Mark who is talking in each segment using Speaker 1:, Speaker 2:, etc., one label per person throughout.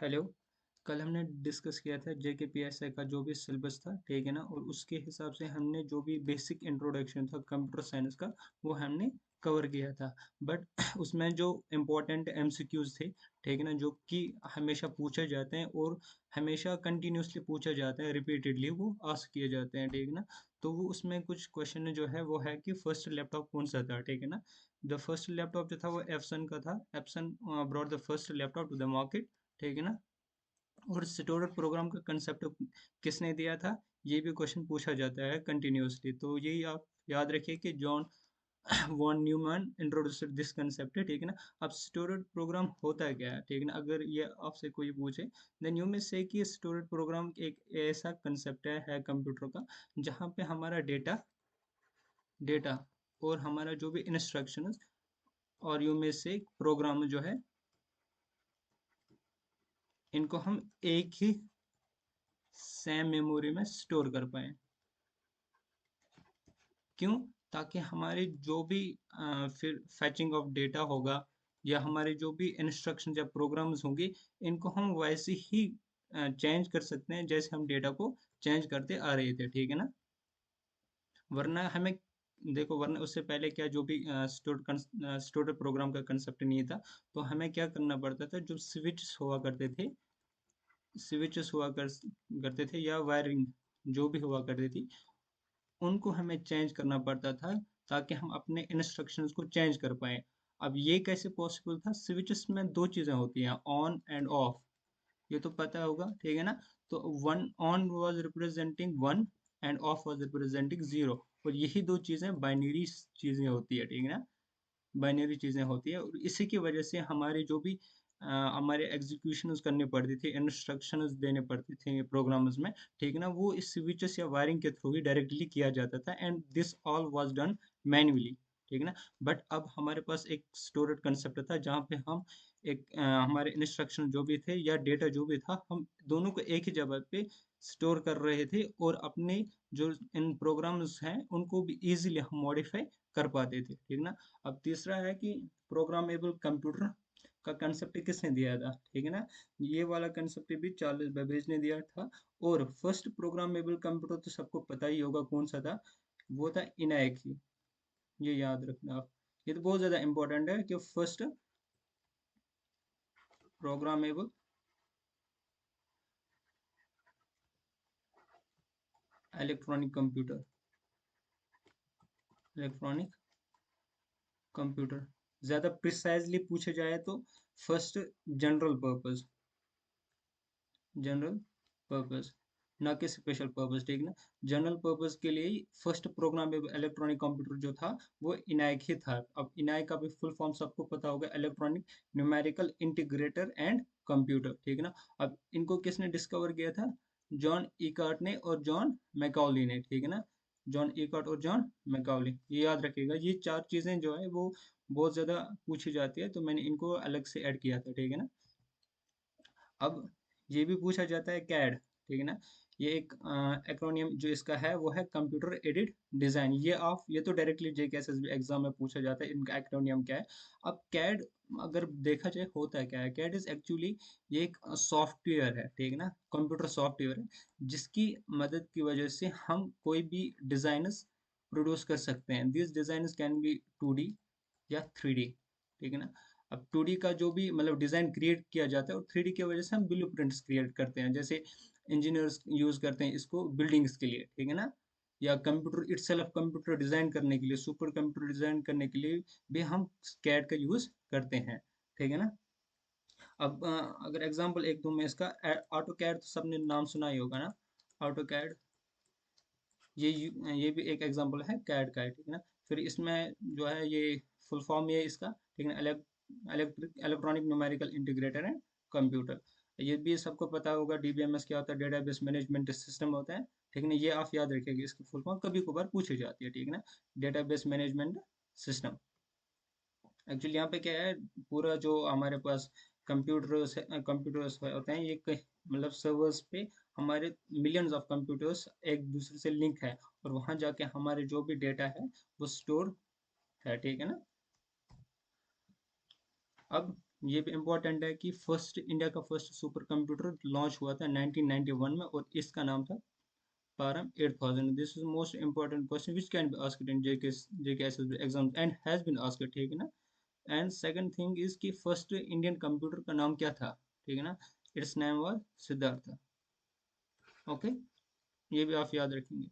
Speaker 1: Hello. कल हमने discuss किया था जेकेपीएसआई का जो भी सिलेबस था, ठीक है ना, और उसके हिसाब से हमने जो भी बेसिक इंट्रोडक्शन था कंप्यूटर साइंस का वो हमने कवर किया था। बट उसमें जो इम्पोर्टेंट एमसीक्यूज थे, ठीक है ना, जो कि हमेशा पूछे जाते हैं और हमेशा कंटिन्यूसली पूछे जाते हैं, रिपीटेडली वो आस्क किए जाते हैं, ठीक है ना। तो वो उसमें कुछ क्वेश्चन जो है वो है कि फर्स्ट लैपटॉप कौन सा था, ठीक है ना। द फर्स्ट लैपटॉप जो था वो एप्सन का था। Epson brought the first laptop to the market, ठीक है ना। और स्टोरेज प्रोग्राम का कंसेप्ट किसने दिया था, ये भी क्वेश्चन पूछा जाता है कंटिन्यूअसली। तो यही आप याद रखिए कि John von Neumann introduced this concept है, ठीक है ना। अब स्टोरेज प्रोग्राम होता है क्या है, ठीक है ना, अगर ये आपसे कोई पूछे, देन यू में से कि स्टोरेज प्रोग्राम एक ऐसा कंसेप्ट है कंप्यूटर का जहाँ पे हमारा डेटा डेटा और हमारा जो भी इंस्ट्रक्शंस और यू में से प्रोग्राम जो है, इनको हम एक ही सेम मेमोरी में स्टोर कर पाए। क्यों? ताकि हमारी जो भी फिर फैचिंग ऑफ डेटा होगा या हमारे जो भी इंस्ट्रक्शन या प्रोग्राम्स होंगे, इनको हम वैसे ही चेंज कर सकते हैं जैसे हम डेटा को चेंज करते आ रहे थे, ठीक है ना। वरना हमें देखो, वरना उससे पहले क्या, जो भी स्टोर प्रोग्राम का कंसेप्ट नहीं था, तो हमें क्या करना पड़ता था, जो स्विचेस हुआ करते थे या वायरिंग जो भी हुआ करती थी, उनको हमें चेंज करना पड़ता था ताकि हम अपने इंस्ट्रक्शंस को चेंज कर पाए। अब ये कैसे पॉसिबल था? स्विचेस में दो चीज़ें होती हैं, ऑन एंड ऑफ, ये तो पता होगा, ठीक है ना। तो one on was representing one end of was representing zero, और यही दो चीज़ें बाइनरी चीज़ें होती है, ठीक है ना। बाइनरी चीज़ें होती है, और इसी की वजह से हमारे जो भी हमारे एग्जीक्यूशंस करने पड़ती थी, इंस्ट्रक्शंस देने पड़ते थे प्रोग्राम्स में, ठीक है ना, वो इस स्विचेस या वायरिंग के थ्रू ही डायरेक्टली किया जाता था, and this all was done manually, ठीक है ना। बट अब हमारे पास एक स्टोरेज कंसेप्ट था जहाँ पे हम हमारे इंस्ट्रक्शन जो भी थे या डेटा जो भी था, हम दोनों को एक ही जगह पे स्टोर कर रहे थे, और अपने जो इन प्रोग्राम्स हैं उनको भी इजीली हम मॉडिफाई कर पाते थे, ठीक ना। अब तीसरा है कि प्रोग्रामेबल कंप्यूटर का कंसेप्ट किसने दिया था, ठीक है ना। ये वाला कंसेप्ट भी चार्ल्स बेबेज ने दिया था। और फर्स्ट प्रोग्रामेबल कंप्यूटर तो सबको पता ही होगा कौन सा था, वो था इनैक ही। ये याद रखना आप, ये तो बहुत ज्यादा इंपॉर्टेंट है कि first programmable electronic computer, electronic computer, ज्यादा प्रिसाइजली पूछे जाए तो first general purpose, general purpose, ना कि स्पेशल पर्पस, ठीक ना। जनरल पर्पस के लिए ही फर्स्ट प्रोग्रामेबल इलेक्ट्रॉनिक कंप्यूटर जो था वो इनायक ही था। अब इनायक का भी फुल फॉर्म सबको पता होगा, electronic numerical integrator and computer, ठीक है ना। अब इनको किसने डिस्कवर किया था? जॉन इकार्ट ने और जॉन मैकाउली ने, ठीक है ना। जॉन इकार्ट और जॉन मैकाउली, ये याद रखिएगा। ये चार चीजें जो है वो बहुत ज्यादा पूछी जाती है, तो मैंने इनको अलग से ऐड किया था, ठीक है ना। अब ये भी पूछा जाता है कैड, ठीक है ना। ये एक एक्रोनियम जो इसका है वो है कंप्यूटर एडेड डिजाइन। ये तो डायरेक्टली जेकेएसएसबी एग्जाम में पूछा जाता है, इनका एक्रोनियम क्या है। अब कैड अगर देखा जाए होता है क्या है, कैड इज एक्चुअली ये एक सॉफ्टवेयर है, ठीक है ना, कंप्यूटर सॉफ्टवेयर है, जिसकी मदद की वजह से हम कोई भी डिजाइनस प्रोड्यूस कर सकते हैं। This designs can be 2D या 3D, ठीक है ना। अब 2D का जो भी मतलब डिज़ाइन क्रिएट किया जाता है, और 3D की वजह से हम ब्लू प्रिंट्स क्रिएट करते हैं, जैसे इंजीनियर्स यूज़ करते हैं इसको बिल्डिंग्स के लिए, ठीक है ना। या कंप्यूटर इटसेल्फ, कंप्यूटर डिज़ाइन करने के लिए, सुपर कंप्यूटर डिज़ाइन करने के लिए भी हम कैड का यूज़ करते हैं, ठीक है ना। अब अगर एग्जांपल एक दूं मैं इसका, ऑटो कैड तो सबने नाम सुना ही होगा ना, ऑटो कैड। ये भी एक एग्जांपल है कैड का, ठीक है ना। फिर इसमें जो है ये फुल फॉर्म ये इसका, ठीक है ना, electronic numerical integrator and computer. ये भी सबको पता होगा, डीबीएमएस क्या होता है, डेटाबेस मैनेजमेंट सिस्टम होता है, ठीक है ना। ये आप याद रखिएगा, इसकी फुल फॉर्म कभी कभार पूछी जाती है, ठीक है ना, डेटाबेस मैनेजमेंट सिस्टम। एक्चुअली यहाँ पे क्या है, पूरा जो हमारे पास कंप्यूटर्स होते हैं, मतलब सर्वर्स पे हमारे मिलियंस ऑफ कंप्यूटर्स एक दूसरे से लिंक है, और वहां जाके हमारे जो भी डेटा है वो स्टोर है, ठीक है ना। अब ये भी इम्पोर्टेंट है कि फर्स्ट इंडिया का फर्स्ट सुपर कंप्यूटर लॉन्च हुआ था 1991 में, और इसका नाम था Param 8000. This is most important question which can be asked in JK exams and has been asked, ठीक है ना. एंड सेकंड थिंग इज कि फर्स्ट इंडियन कंप्यूटर का नाम क्या था, ठीक है ना. It's name was Siddharth. Okay, ये भी आप याद रखेंगे.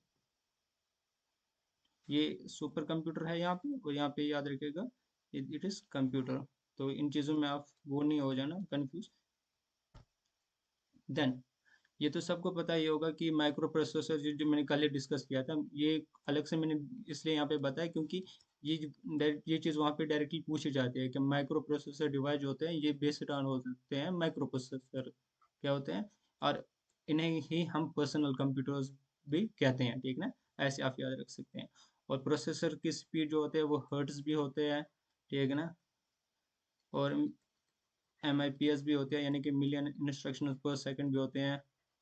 Speaker 1: ये सुपर कंप्यूटर है यहाँ पे, और यहाँ पे याद रखिएगा इट इज कंप्यूटर. तो इन चीज़ों में आप वो नहीं हो जाना कंफ्यूज. देन ये तो सबको पता ही होगा कि माइक्रो प्रोसेसर जो मैंने कल ही डिस्कस किया था, ये अलग से मैंने इसलिए यहाँ पे बताया क्योंकि ये चीज़ वहाँ पे डायरेक्टली पूछी जाती है कि माइक्रो प्रोसेसर डिवाइस जो होते हैं ये बेस्ड ऑन होते हैं माइक्रो प्रोसेसर क्या होते हैं, और इन्हें ही हम पर्सनल कंप्यूटर्स भी कहते हैं, ठीक ना. ऐसे आप याद रख सकते हैं. और प्रोसेसर की स्पीड जो होते हैं वो हर्ट्ज भी होते हैं, ठीक है ना. और MIPS भी होते हैं, यानी कि मिलियन इंस्ट्रक्शन पर सेकंड भी होते हैं.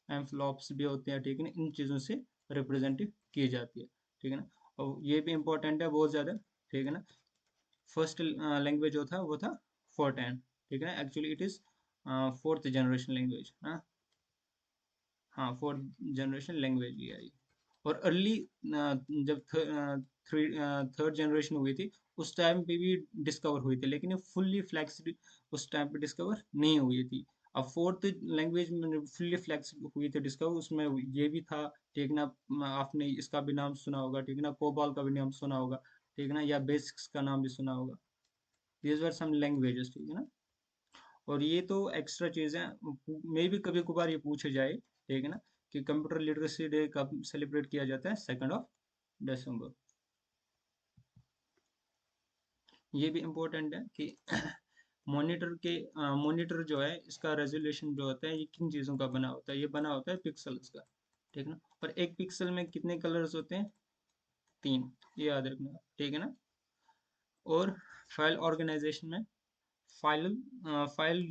Speaker 1: एमफ्लॉप्स भी होते हैं, ठीक है ना. इन चीज़ों से रिप्रेजेंट की जाती है, ठीक है ना. और ये भी इंपॉर्टेंट है बहुत ज़्यादा, ठीक है ना. फर्स्ट लैंग्वेज जो था वो था फोर्टैन, ठीक है ना. Actually it is fourth generation language. हाँ, हाँ, फोर्थ जनरेशन लैंग्वेज ही है ये. और अर्ली जब थर्ड जनरेशन हुई थी उस टाइम पे भी डिस्कवर हुई थी, लेकिन ये फुल्ली फ्लैक्सिड उस टाइम पे डिस्कवर नहीं हुई थी. अब फोर्थ लैंग्वेज में फुल्ली फ्लैक्सिड हुई थी डिस्कवर, उसमें ये भी था, ठीक ना. आपने इसका भी नाम सुना होगा, ठीक ना. कोबाल का भी नाम सुना होगा, ठीक ना, या बेसिक्स का नाम भी सुना होगा. दीज वर सम लैंग्वेजेस, ठीक है ना. और ये तो एक्स्ट्रा चीज़ें मे भी कभी कभार ये पूछे जाए, ठीक है ना, कि कंप्यूटर लिटरेसी डे कब सेलिब्रेट किया जाता है, 2 December. ये भी इम्पोर्टेंट है कि मॉनिटर जो है इसका रेजोल्यूशन जो होता है ये किन चीज़ों का बना होता है, ये बना होता है पिक्सल्स का, ठीक है ना. और एक पिक्सल में कितने कलर्स होते हैं, 3. ये याद रखना, ठीक है ना. और फाइल ऑर्गेनाइजेशन में फाइल फाइल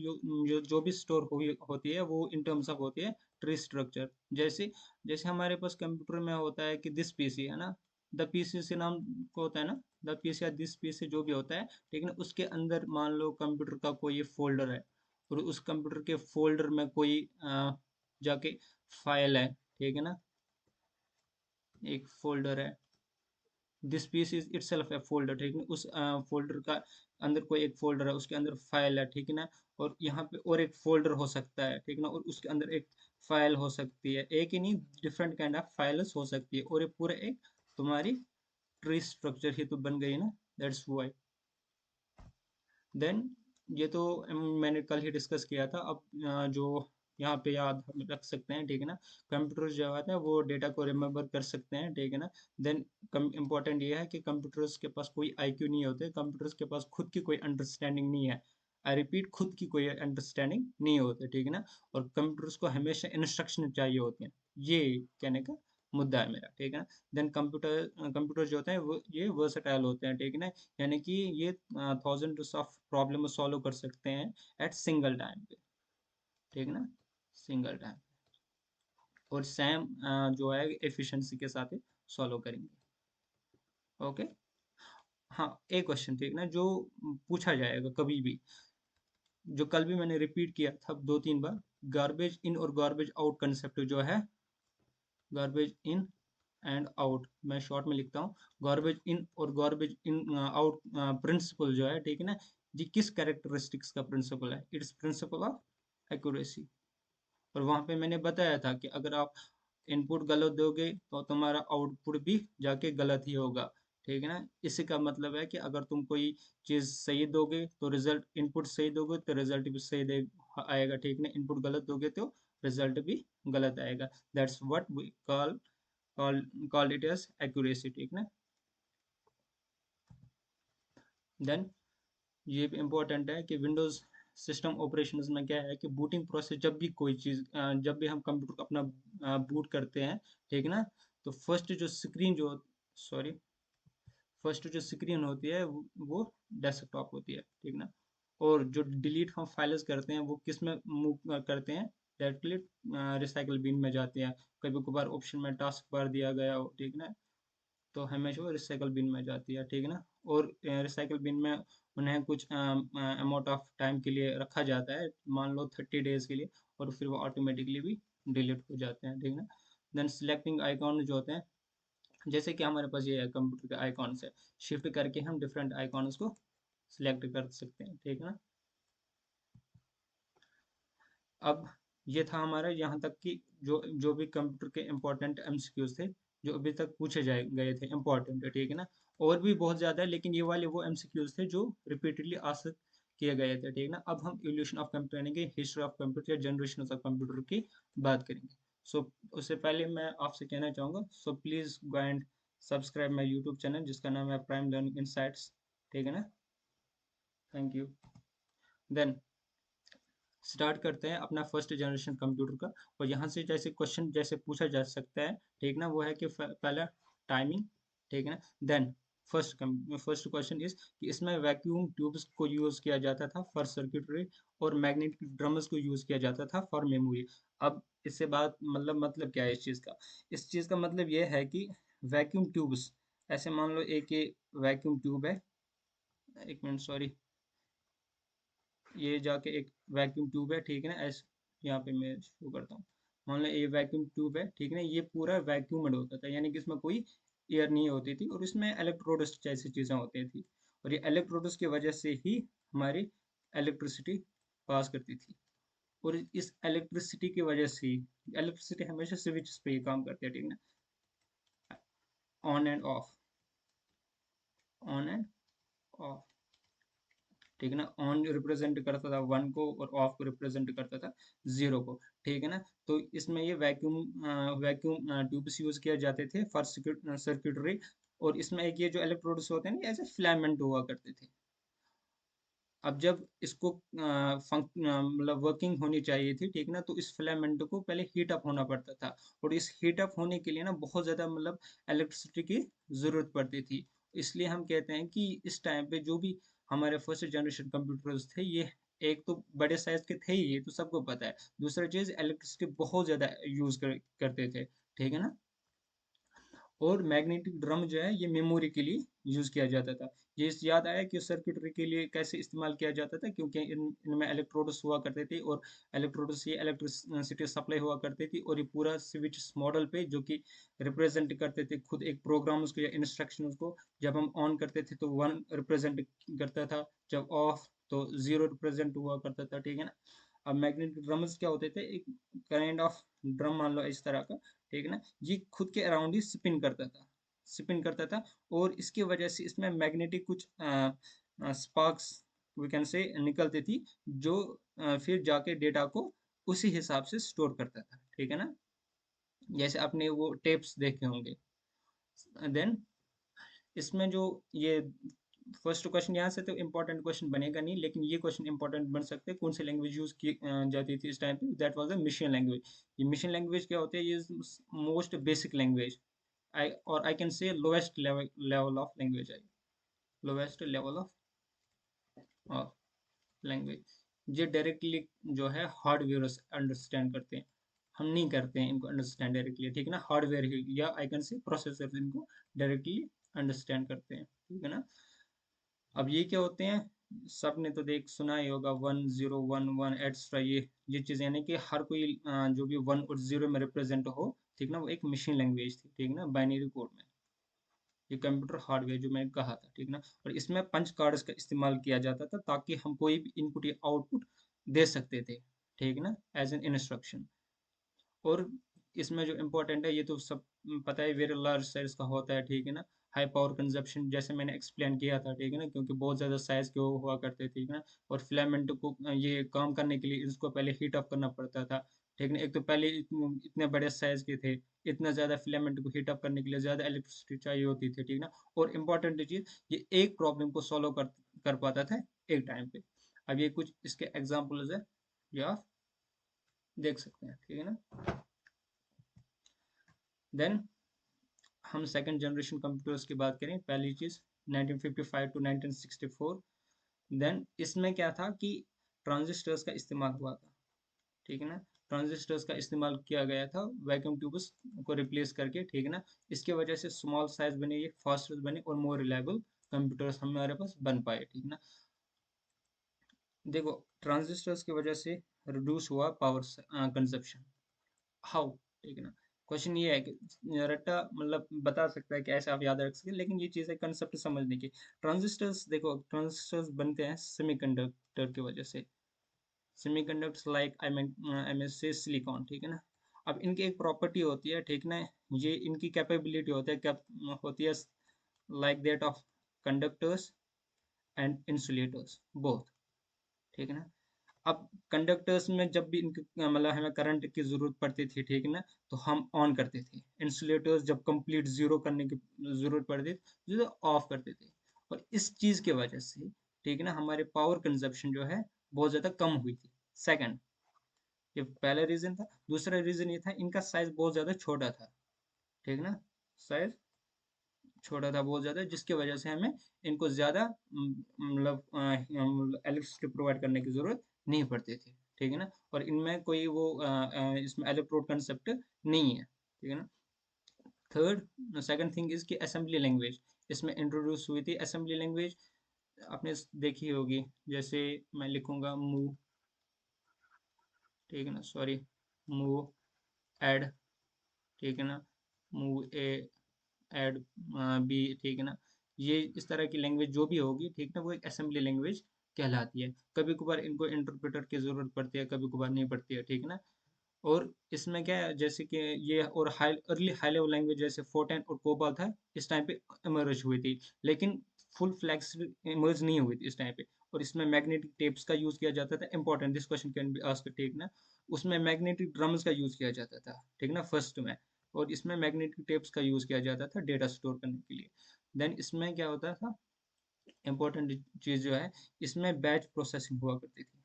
Speaker 1: जो भी स्टोर हुई होती है वो इन टर्म्स ऑफ होती है ट्री स्ट्रक्चर. जैसे जैसे हमारे पास कंप्यूटर में होता है कि दिस पीसी है ना, द पीसी से नाम को होता है ना, द पीसी या दिस पीसी जो भी होता है, ठीक है ना. उसके अंदर मान लो कंप्यूटर का कोई फोल्डर है, और उस कंप्यूटर के फोल्डर में कोई जाके फाइल है, ठीक है ना. एक फोल्डर है, this piece is itself a folder, ठीक है. उस फोल्डर का अंदर कोई एक फोल्डर है, उसके अंदर फाइल है, ठीक है ना. और यहाँ पे और एक फोल्डर हो सकता है, ठीक है ना, और उसके अंदर एक फाइल हो सकती है, एक ही नहीं डिफरेंट काइंड ऑफ फाइल्स हो सकती है, और ये पूरा एक तुम्हारी ट्री स्ट्रक्चर ही तो बन गई ना. That's why. देन ये तो मैंने कल ही डिस्कस किया था. अब जो यहाँ पे याद हम रख सकते हैं, ठीक है ना. कंप्यूटर जो होता है वो डेटा को रिमेम्बर कर सकते हैं, ठीक है ना. देन इम्पोर्टेंट ये है कि कंप्यूटर्स के पास कोई IQ नहीं होते, कंप्यूटर्स के पास खुद की कोई अंडरस्टैंडिंग नहीं है. आई रिपीट, खुद की कोई अंडरस्टैंडिंग नहीं होती, ठीक है ना. और कंप्यूटर्स को हमेशा इंस्ट्रक्शन चाहिए होते हैं, ये कहने का मुद्दा है मेरा, ठीक है ना. देन कंप्यूटर जो होते हैं वो ये वर्सटाइल होते हैं, ठीक है ना. यानी कि ये थाउजेंड्स ऑफ प्रॉब्लम सॉल्व कर सकते हैं एट सिंगल टाइम पे, ठीक है ना, सिंगल टाइम. और सेम जो है एफिशिएंसी के साथ सॉल्व करेंगे. ओके. हाँ, एक क्वेश्चन, ठीक है ना, जो पूछा जाएगा कभी भी, जो कल भी मैंने रिपीट किया था 2-3 बार. गार्बेज इन और गार्बेज आउट कंसेप्ट जो है, गार्बेज इन एंड आउट, मैं शॉर्ट में लिखता हूँ. गार्बेज इन और गार्बेज इन आउट प्रिंसिपल जो है, ठीक है ना, ये किस कैरेक्टरिस्टिक्स का प्रिंसिपल है, इट्स प्रिंसिपल ऑफ एक्यूरेसी. और वहां पे मैंने बताया था कि अगर आप इनपुट गलत दोगे तो तुम्हारा आउटपुट भी जाके गलत ही होगा, ठीक है ना. इसी का मतलब है कि अगर तुम कोई चीज सही दोगे तो रिजल्ट, इनपुट सही दोगे तो रिजल्ट भी सही दे आएगा, ठीक है ना. इनपुट गलत दोगे तो रिजल्ट भी गलत आएगा. That's what we call it as accuracy, ठीक ना. देन ये भी इम्पोर्टेंट है कि विंडोज सिस्टम ऑपरेशंस में क्या है कि बूटिंग प्रोसेस, जब भी कोई चीज़ जब भी हम कंप्यूटर को अपना बूट करते हैं, ठीक है ना, तो फर्स्ट जो स्क्रीन होती है वो डेस्कटॉप होती है, ठीक ना. और जो डिलीट हम फाइल्स करते हैं वो किस में मूव करते हैं, डायरेक्टली रिसाइकल बिन में जाते हैं. कभी कभार ऑप्शन में टास्क बार दिया गया हो, ठीक ना, तो हमेशा वो रिसाइकल बिन में जाती है, ठीक है ना. और रिसाइकल बिन में उन्हें कुछ अमाउंट ऑफ टाइम के लिए रखा जाता है, मान लो 30 डेज के लिए, और फिर वो ऑटोमेटिकली भी डिलीट हो जाते हैं, ठीक है ना। देन सिलेक्टिंग आइकॉन जो होते हैं, जैसे कि हमारे पास ये कंप्यूटर के आइकॉन्स है, शिफ्ट करके हम डिफरेंट आइकॉन्स को सिलेक्ट कर सकते हैं, ठीक है ना। अब ये था हमारा यहाँ तक कि जो जो भी कंप्यूटर के इम्पोर्टेंट एमसीक्यूज थे, जो अभी तक पूछे जाए गए थे इम्पोर्टेंट, ठीक है ना। और भी बहुत ज़्यादा है, लेकिन ये वाले वो एमसीक्यूज थे जो रिपीटेडली आस्क किए गए थे, ठीक है ना। अब हम इवोल्यूशन ऑफ कंप्यूटर यानी कि हिस्ट्री ऑफ कंप्यूटर या जनरेशन ऑफ कंप्यूटर की बात करेंगे। सो उससे पहले मैं आपसे कहना चाहूँगा, so please go and subscribe my YouTube channel जिसका नाम है प्राइम लर्निंग इनसाइट्स, ठीक है ना। Thank you. देन स्टार्ट करते हैं अपना फर्स्ट जनरेशन कंप्यूटर का। और यहाँ से जैसे क्वेश्चन जैसे पूछा जा सकता है, ठीक ना, वो है कि पहला टाइमिंग, ठीक है ना। देन फर्स्ट क्वेश्चन इज कि इसमें वैक्यूम ट्यूब्स को यूज किया जाता था फॉर सर्किटरी और मैग्नेटिक ड्रम्स को यूज किया जाता था फॉर मेमोरी। अब इससे बात मतलब क्या है इस चीज़ का? इस चीज़ का मतलब ये है कि वैक्यूम ट्यूब्स, ऐसे मान लो एक ये वैक्यूम ट्यूब है, एक मिनट सॉरी, ये जाके एक वैक्यूम ट्यूब है, ठीक है ना। ऐसे यहाँ पे मैं शो करता हूँ, मान लो ये वैक्यूम ट्यूब है, ठीक है ना। ये पूरा वैक्यूम्ड होता था, यानी कि इसमें कोई एयर नहीं होती थी, और इसमें इलेक्ट्रोड्स जैसी चीज़ें होती थी, और ये इलेक्ट्रोड्स की वजह से ही हमारी इलेक्ट्रिसिटी पास करती थी। और इस इलेक्ट्रिसिटी की वजह से, इलेक्ट्रिसिटी हमेशा स्विच पे ही काम करती है, ठीक है ना। On end of, on end of, ठीक है ना। ऑन रिप्रेजेंट करता था वन को, और ऑफ को रिप्रेजेंट करता था जीरो को, ठीक है ना। तो इसमें ये वैक्यूम ट्यूब्स यूज किए जाते थे फॉर सर्किटरी। और इसमें एक ये जो इलेक्ट्रोड्स होते हैं ना, ऐसे फिलामेंट हुआ करते थे। अब जब इसको मतलब वर्किंग होनी चाहिए थी, ठीक ना, तो इस फिलामेंट को पहले हीट अप होना पड़ता था। और इस हीट अप होने के लिए ना बहुत ज़्यादा मतलब इलेक्ट्रिसिटी की ज़रूरत पड़ती थी। इसलिए हम कहते हैं कि इस टाइम पे जो भी हमारे फर्स्ट जनरेशन कंप्यूटर्स थे, ये एक तो बड़े साइज के थे ही, ये तो सबको पता है। दूसरा चीज़, इलेक्ट्रिसिटी बहुत ज़्यादा करते थे, ठीक है ना। और मैग्नेटिक ड्रम जो है ये मेमोरी के लिए यूज किया जाता था। ये इस याद आया कि सर्किटरी के लिए कैसे इस्तेमाल किया जाता था, क्योंकि इनमें इलेक्ट्रोड्स हुआ करते थे, और इलेक्ट्रोड्स से इलेक्ट्रिसिटी सप्लाई हुआ करती थी। और ये पूरा स्विच मॉडल पे जो कि रिप्रेजेंट करते थे खुद एक प्रोग्राम्स को या इंस्ट्रक्शंस को। जब हम ऑन करते थे तो वन रिप्रेजेंट करता था, जब ऑफ तो जीरो रिप्रेजेंट हुआ करता था, ठीक है ना। अब मैग्नेटिक ड्रम्स क्या होते थे, एक काइंड ऑफ ड्रम मान लो इस तरह का, ठीक है ना। ये खुद के अराउंड ही स्पिन करता था। और इसकी वजह से इसमें मैग्नेटिक कुछ स्पार्क्स वी कैन से निकलती थी, जो फिर जाके डेटा को उसी हिसाब से स्टोर करता था, ठीक है ना। जैसे आपने वो टेप्स देखे होंगे। देन इसमें जो ये फर्स्ट क्वेश्चन, यहाँ से तो इम्पोर्टेंट क्वेश्चन बनेगा नहीं, लेकिन ये क्वेश्चन इंपॉर्टेंट बन सकते हैं, कौन सी लैंग्वेज यूज की जाती थी इस टाइम पे। That was the mission language. ये मिशन लैंग्वेज क्या होती है, ये most basic language, I can say lowest level of language है, लोएस्ट लेवल ऑफ लैंग्वेज। ये डायरेक्टली जो है हार्डवेयर अंडरस्टैंड करते हैं, हम नहीं करते हैं इनको अंडरस्टैंड डायरेक्टली, ठीक है ना। हार्डवेयर ही या आई कैन से प्रोसेसर इनको डायरेक्टली अंडरस्टैंड करते हैं, ठीक है ना। अब ये क्या होते हैं, सबने तो देख सुना ही होगा, 1011 एक्स्ट्रा, ये चीज़, यानी कि हर कोई जो भी वन और जीरो में रिप्रेजेंट हो, ठीक ना, वो एक मशीन लैंग्वेज थी, ठीक ना, बाइनरी कोड में। ये कंप्यूटर हार्डवेयर जो मैंने कहा था, ठीक ना। और इसमें पंच कार्ड्स का इस्तेमाल किया जाता था, ताकि हम कोई भी इनपुट या आउटपुट दे सकते थे, ठीक ना, एज एन इंस्ट्रक्शन। और इसमें जो इम्पोर्टेंट है, ये तो सब पता है, वेरी लार्ज साइज का होता है, ठीक है ना। हाई पावर कंजप्शन, जैसे मैंने एक्सप्लेन किया था, ठीक है ना, क्योंकि बहुत ज़्यादा साइज के वो हुआ करते थे, ठीक है ना। और फिलामेंट को ये काम करने के लिए इसको पहले हीट अप करना पड़ता था, ठीक है ना। एक तो पहले इतने बड़े साइज के थे, इतना ज़्यादा फिलामेंट को हीट अप करने के लिए ज़्यादा इलेक्ट्रिसिटी चाहिए होती थी, ठीक ना। और इम्पोर्टेंट चीज़, ये एक प्रॉब्लम को सॉल्व कर पाता था एक टाइम पे। अब ये कुछ इसके एग्जाम्पल्स है, ये आप देख सकते हैं, ठीक है ना। देन हम सेकंड जनरेशन कंप्यूटर्स की बात करें, पहली चीज़ 1955 टू 1964। देन इसमें क्या था कि ट्रांजिस्टर्स का इस्तेमाल हुआ था, ठीक है ना। ट्रांजिस्टर्स का इस्तेमाल किया गया था वैक्यूम ट्यूब्स को रिप्लेस करके, ठीक है ना। इसके वजह से स्मॉल साइज बने, ये फास्टर बने, और मोर रिलायबल कंप्यूटर्स हमारे पास बन पाए, ठीक है ना। देखो, ट्रांजिस्टर्स की वजह से रिड्यूस हुआ पावर कंजप्शन। हाउ? ठीक है ना। क्वेश्चन ये है कि रट्टा मतलब बता सकता है कि ऐसे आप याद रख सके, लेकिन ये चीज़ है कंसेप्ट समझने की। ट्रांजिस्टर्स, देखो ट्रांजिस्टर्स बनते हैं सेमीकंडक्टर की वजह से। सेमीकंडक्टर्स लाइक आई मीन से सिलिकॉन, ठीक है ना। अब इनकी एक प्रॉपर्टी होती है, ठीक ना। ये इनकी कैपेबिलिटी होती है, क्या होती है, like that of conductors and insulators both, ठीक है ना। अब कंडक्टर्स में जब भी इनके मतलब हमें करंट की जरूरत पड़ती थी, ठीक है ना, तो हम ऑन करते थे। इंसुलेटर्स जब कंप्लीट जीरो करने की जरूरत पड़ती थी, तो ऑफ करते थे। और इस चीज की वजह से, ठीक है ना, हमारे पावर कंजप्शन जो है बहुत ज्यादा कम हुई थी। सेकंड, ये पहला रीजन था। दूसरा रीजन ये था, इनका साइज बहुत ज्यादा छोटा था, ठीक ना। साइज छोटा था बहुत ज्यादा, जिसकी वजह से हमें इनको ज्यादा मतलब इलेक्ट्रिसिटी प्रोवाइड करने की जरूरत नहीं पड़ती थी, ठीक है ना। और इनमें कोई वो इसमें इलेक्ट्रोड कंसेप्ट नहीं है, ठीक है ना। थर्ड, सेकंड थिंग इज कि असेंबली लैंग्वेज इसमें इंट्रोड्यूस हुई थी। असेंबली लैंग्वेज आपने देखी होगी, जैसे मैं लिखूंगा मूव, ठीक है ना, सॉरी, मूव एड, ठीक है ना, मूव ए एड बी, ठीक है ना। ये इस तरह की लैंग्वेज जो भी होगी, ठीक है ना, वो एक असेंबली लैंग्वेज कहलाती है। कभी कभार इनको इंटरप्रेटर की जरूरत पड़ती है, कभी कभार नहीं पड़ती है, ठीक है ना। और इसमें क्या है, जैसे कि ये और high early high level language जैसे फोर्टेन और कोबाल था, इस टाइम पे इमर्ज हुई थी, लेकिन फुल फ्लैक्स इमर्ज नहीं हुई थी इस टाइम पे। और इसमें मैग्नेटिक टेप्स का यूज किया जाता था। Important, this question can be asked, ठीक ना। उसमें मैग्नेटिक ड्रम्स का यूज किया जाता था, ठीक ना, फर्स्ट में। और इसमें मैग्नेटिक टेप्स का यूज किया जाता था डेटा स्टोर करने के लिए। देन इसमें क्या होता था, इंपॉर्टेंट चीज जो है, इसमें बैच प्रोसेसिंग हुआ करती थी।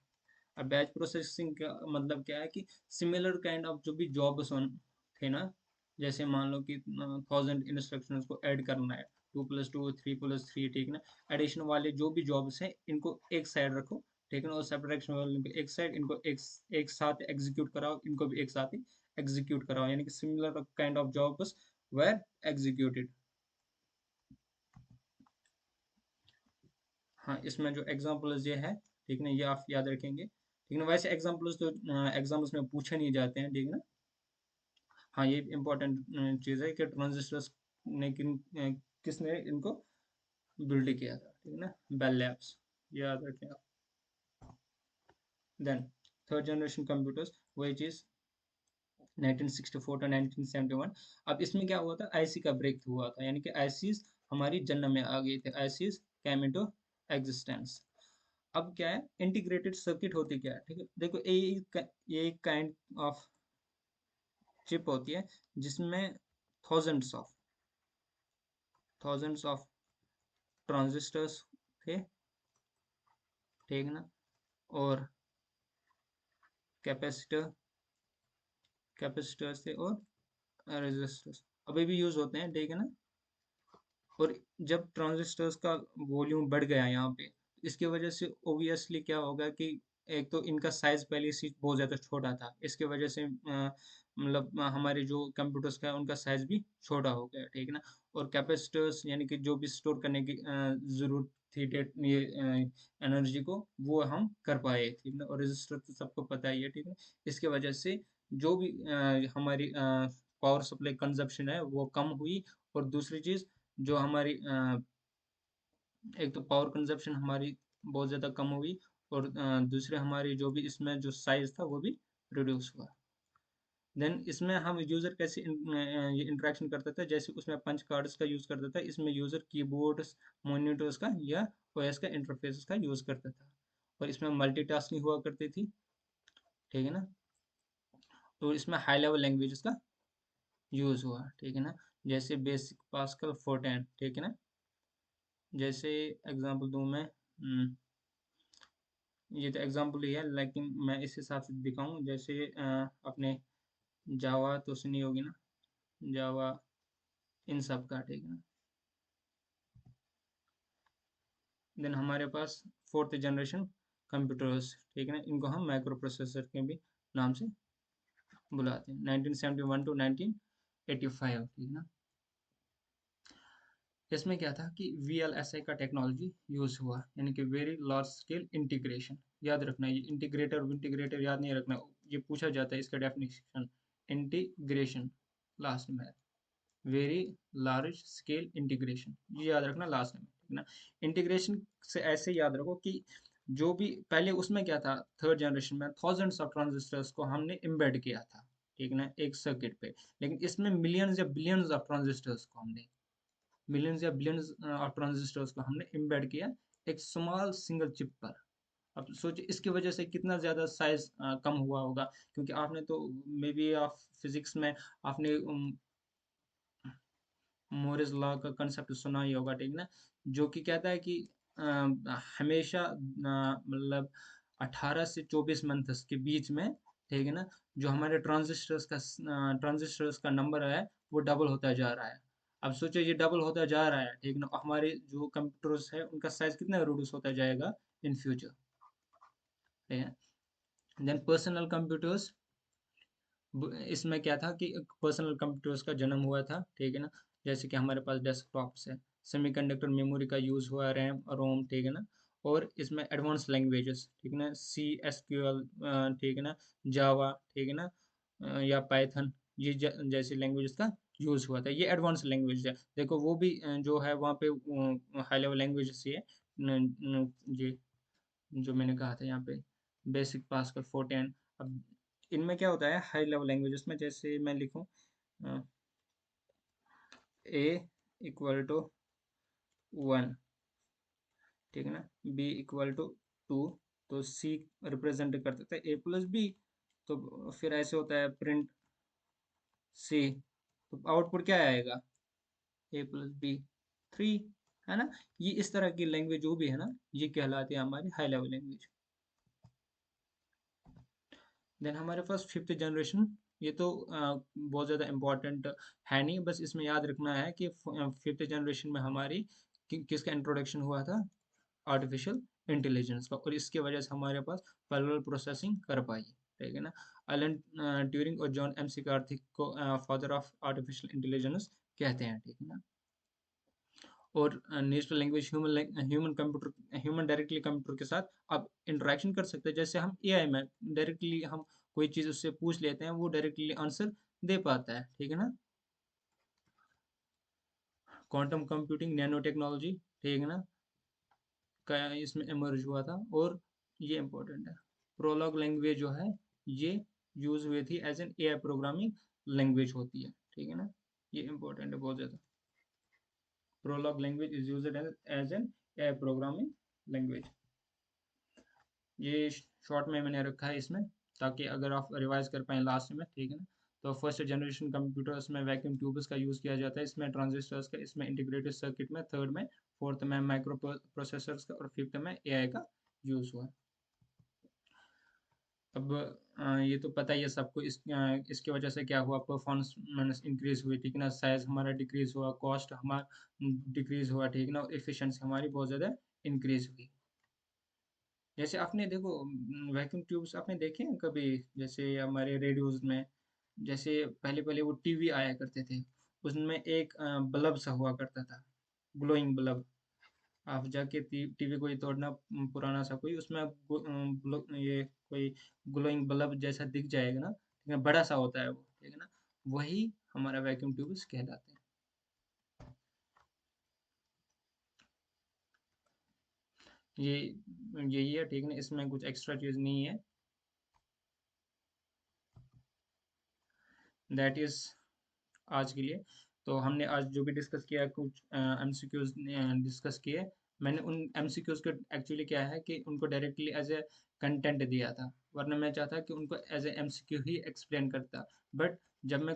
Speaker 1: अब बैच प्रोसेसिंग का मतलब क्या है कि सिमिलर काइंड ऑफ जो भी जॉब्स थे ना, जैसे मान लो कि 1000 इंस्ट्रक्शंस को ऐड करना है, 2+2 3+3, ठीक है ना। एडिशन वाले जो भी जॉब्स हैं, इनको एक साइड रखो, ठीक है ना। और सब्ट्रैक्शन वाले को एक साइड, इनको एक साथ एग्जीक्यूट कराओ, इनको भी एक साथ ही एग्जीक्यूट कराओ, यानी कि similar kind of jobs were executed. हाँ, इसमें जो एग्जाम्पल्स ये है, ठीक है ना, ये आप याद रखेंगे, ठीक है ना। वैसे एग्जाम्पल्स तो एग्जाम्स में पूछे नहीं जाते हैं, ठीक है ना। हाँ, ये इम्पोर्टेंट चीज़ है कि ट्रांजिस्टर्स ने किसने इनको बिल्ड किया था, ठीक है ना, बेल लैब्स, याद रखें आप। देन थर्ड जनरेशन कंप्यूटर्स, वही चीज़ 1964 टू 1971। अब इसमें क्या हुआ था, आईसी का ब्रेक हुआ था, यानी कि आईसीज हमारी जन्म में आ गई थी, आईसीज कैम इनटू एग्जिस्टेंस। अब क्या है, इंटीग्रेटेड सर्किट होती क्या है, ठीक है। देखो, ये एक काइंड ऑफ चिप होती है, जिसमें thousands of thousands of transistors थे, ठीक है ना। और कैपेसिटर कैपेसिटर्स थे, और रेजिस्टर्स अभी भी यूज होते हैं, ठीक है ना। और जब ट्रांजिस्टर्स का वॉल्यूम बढ़ गया यहाँ पे, इसकी वजह से ओबियसली क्या होगा कि एक तो इनका साइज पहले से बहुत ज़्यादा छोटा था, इसके वजह से मतलब हमारे जो कंप्यूटर्स का है, उनका साइज भी छोटा हो गया, ठीक है ना। और कैपेसिटर्स यानी कि जो भी स्टोर करने की ज़रूरत थी, डेट ये एनर्जी को, वो हम कर पाए, ठीक है ना। और रजिस्टर तो सबको पता ही है, ठीक है। इसके वजह से जो भी हमारी पावर सप्लाई कंजप्शन है, वो कम हुई। और दूसरी चीज़, जो हमारी एक तो पावर कंजप्शन हमारी बहुत ज़्यादा कम हुई। और दूसरे हमारी जो भी इसमें जो साइज था, वो भी रिड्यूस हुआ। देन इसमें हम यूज़र कैसे ये इंटरेक्शन करता था, जैसे उसमें पंच कार्ड्स का यूज़ करता था, इसमें यूज़र कीबोर्ड्स, मॉनिटर्स का या ओएस का इंटरफेस का यूज़ करता था। और इसमें मल्टीटास्किंग हुआ करती थी, ठीक है ना। तो इसमें हाई लेवल लैंग्वेजेस का यूज़ हुआ, ठीक है ना। जैसे बेसिक, पास्कल, फोर्टेन, ठीक है ना। जैसे एग्जांपल दूं मैं, ये तो एग्जांपल ही है, लेकिन मैं इस हिसाब से दिखाऊं, जैसे अपने जावा तो सुनी होगी ना, जावा, इन सब का, ठीक है ना। देन हमारे पास फोर्थ जनरेशन कंप्यूटर्स, ठीक है ना, इनको हम माइक्रो प्रोसेसर के भी नाम से बुलाते हैं। 1971 टू 1985, ठीक है ना। इसमें क्या था कि VLSI का टेक्नोलॉजी यूज हुआ, यानी कि वेरी लार्ज स्केल इंटीग्रेशन। याद रखना, ये इंटीग्रेटर इंटीग्रेटर याद नहीं रखना, ये पूछा जाता है इसका डेफिनेशन। इंटीग्रेशन लास्ट में है, वेरी लार्ज स्केल इंटीग्रेशन, ये याद रखना लास्ट में, ठीक ना। इंटीग्रेशन से ऐसे याद रखो कि जो भी पहले उसमें क्या था, थर्ड जनरेशन में थाउजेंड्स ऑफ ट्रांजिस्टर्स को हमने एम्बेड किया था, ठीक ना, एक सर्किट पे। लेकिन इसमें मिलियंस या बिलियंस ऑफ ट्रांजिस्टर्स को हमने, मिलियंस या बिलियंस ऑफ ट्रांजिस्टर्स को हमने एम्बेड किया एक स्मॉल सिंगल चिप पर। अब सोचिए इसकी वजह से कितना ज़्यादा साइज कम हुआ होगा, क्योंकि आपने तो मे बी आप फिजिक्स में आपने मोरिस लॉ का कंसेप्ट सुना ही होगा, ठीक ना, जो कि कहता है कि हमेशा मतलब 18 से 24 मंथ्स के बीच में, ठीक है ना, जो हमारे ट्रांजिस्टर्स का नंबर है वो डबल होता जा रहा है। अब सोचो ये डबल होता जा रहा है, ठीक ना, हमारे जो कंप्यूटर्स है उनका साइज कितना रिड्यूस होता जाएगा इन फ्यूचर, ठीक है। देन पर्सनल कंप्यूटर्स, इसमें क्या था कि पर्सनल कंप्यूटर्स का जन्म हुआ था, ठीक है ना, जैसे कि हमारे पास डेस्कटॉप्स है, सेमीकंडक्टर मेमोरी का यूज़ हुआ, रैम रोम, ठीक है ना, और इसमें एडवांस लैंग्वेजेस, ठीक है ना, सी एस क्यू एल, ठीक है ना, जावा, ठीक है ना, या पाइथन, ये जैसी लैंग्वेजेस का यूज़ हुआ था, ये एडवांस लैंग्वेज है। देखो वो भी जो है वहाँ पे हाई लेवल लैंग्वेजेस ही है, ये जो मैंने कहा था यहाँ पे, बेसिक पास्कल फोर्टेन। अब इनमें क्या होता है हाई लेवल लैंग्वेजेस में, जैसे मैं लिखूँ ए इक्वल टू 1, ठीक है ना, बी इक्वल टू 2, तो सी रिप्रेजेंट कर देता है ए प्लस बी, तो फिर ऐसे होता है प्रिंट सी, तो आउटपुट क्या आएगा, ए प्लस बी 3, है ना। ये इस तरह की लैंग्वेज जो भी है ना, ये कहलाती है हमारी हाई लेवल लैंग्वेज। देन हमारे पास फिफ्थ जनरेशन, ये तो बहुत ज़्यादा इम्पोर्टेंट है नहीं, बस इसमें याद रखना है कि फिफ्थ जनरेशन में हमारी किसका इंट्रोडक्शन हुआ था, आर्टिफिशियल इंटेलिजेंस का, और इसके वजह से हमारे पास पैरेलल प्रोसेसिंग कर पाई, ठीक है ना। एलन ट्यूरिंग और जॉन एम सी कार्थिक को फादर ऑफ आर्टिफिशियल इंटेलिजेंस कहते हैं, ठीक है ना। और natural language human computer, human directly computer के साथ आप इंटरेक्शन कर सकते हैं, जैसे हम एआई में डायरेक्टली हम कोई चीज़ उससे पूछ लेते हैं, वो डायरेक्टली आंसर दे पाता है, ठीक है ना। क्वांटम कंप्यूटिंग, नैनो टेक्नोलॉजी, ठीक है ना, का इसमें इमर्ज हुआ था, और ये इम्पोर्टेंट है, प्रोलॉग लैंग्वेज जो है ये यूज हुई थी as an AI programming language होती है, ठीक है ना, ये इम्पोर्टेंट है बहुत ज़्यादा। Prologue language is used as an AI programming language. ये शॉर्ट में मैंने रखा है इसमें, ताकि अगर आप रिवाइज कर पाएँ लास्ट में, ठीक है ना। तो फर्स्ट जनरेशन कंप्यूटर्स में वैक्यूम ट्यूब्स का यूज़ किया जाता है, इसमें ट्रांजिस्टर्स का, इसमें इंटीग्रेटेड सर्किट में, थर्ड में, फोर्थ में माइक्रो प्रोसेसर्स का, और फिफ्थ में एआई का यूज़ हुआ। अब ये तो पता ही है सबको, इसकी वजह से क्या हुआ, परफॉर्मेंस इंक्रीज हुई, ठीक है ना, साइज हमारा डिक्रीज हुआ, कॉस्ट हमारा डिक्रीज हुआ, ठीक है ना, और एफिशिएंसी हमारी बहुत ज़्यादा इंक्रीज हुई। जैसे आपने देखो वैक्यूम ट्यूब्स आपने देखे हैं कभी, जैसे हमारे रेडियोज में, जैसे पहले पहले वो टीवी आया करते थे, उसमें एक बल्ब सा हुआ करता था, ग्लोइंग बल्ब। आप जाके टीवी कोई तोड़ना, पुराना सा कोई, उसमें ये कोई ग्लोइंग बल्ब जैसा दिख जाएगा ना, ठीक है, बड़ा सा होता है वो, ठीक है ना, वही हमारा वैक्यूम ट्यूब्स कहलाते हैं। ये यही है, ठीक है ना, इसमें कुछ एक्स्ट्रा चीज़ नहीं है, दैट इज आज के लिए। तो हमने आज जो भी डिस्कस किया, कुछ एमसीक्यूज डिस्कस किए, मैंने उन एमसीक्यूज को एक्चुअली क्या है कि उनको डायरेक्टली एज ए कंटेंट दिया था, वरना मैं चाहता कि उनको एज ए एमसीक्यू ही एक्सप्लेन करता। बट जब मैं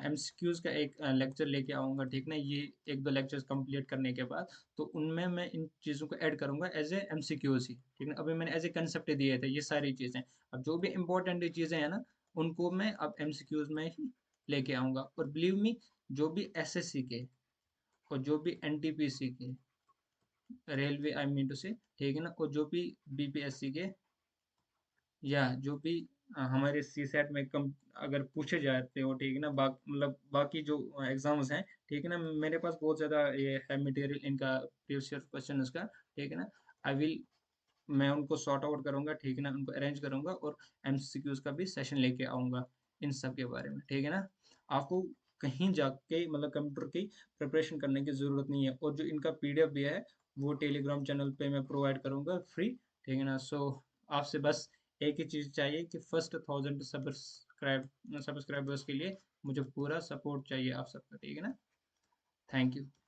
Speaker 1: एमसीक्यूज का एक लेक्चर लेके आऊँगा, ठीक ना, ये एक दो लेक्चर्स कंप्लीट करने के बाद, तो उनमें मैं इन चीज़ों को ऐड करूँगा एज ए एमसीक्यूज ही, ठीक है। अभी मैंने एज ए कंसेप्ट दिए थे ये सारी चीज़ें, अब जो भी इंपॉर्टेंट चीज़ें हैं ना, उनको मैं अब एमसीक्यूज में ही लेके आऊँगा। और बिलीव मी, जो भी एसएससी के और जो भी एनटीपीसी के, रेलवे आई मीन टू से, ठीक है ना, और जो भी बीपीएससी के, या जो भी हमारे सी सेट में कम अगर पूछे जाते हो, ठीक है ना, मतलब बाकी जो एग्जाम्स हैं, ठीक है ना, मेरे पास बहुत ज़्यादा ये है मटेरियल इनका, प्रीवियस क्वेश्चन का, ठीक है ना। आई विल मैं उनको सॉर्ट आउट करूँगा, ठीक है ना? उनको अरेंज करूँगा और एमसीक्यूज़ का भी सेशन लेके आऊँगा, इन सब के बारे में, ठीक है ना? आपको कहीं जाके मतलब कंप्यूटर की प्रिपरेशन करने की ज़रूरत नहीं है और जो इनका पीडीएफ भी है, वो टेलीग्राम चैनल पे मैं प्रोवाइड करूँगा फ्री, ठीक है ना? सो आपसे बस एक ही चीज़ चाहिए कि फर्स्ट 1000 सब्सक्राइबर्स के लिए मुझे पूरा सपोर्ट चाहिए आप सबका, ठीक है ना? Thank you.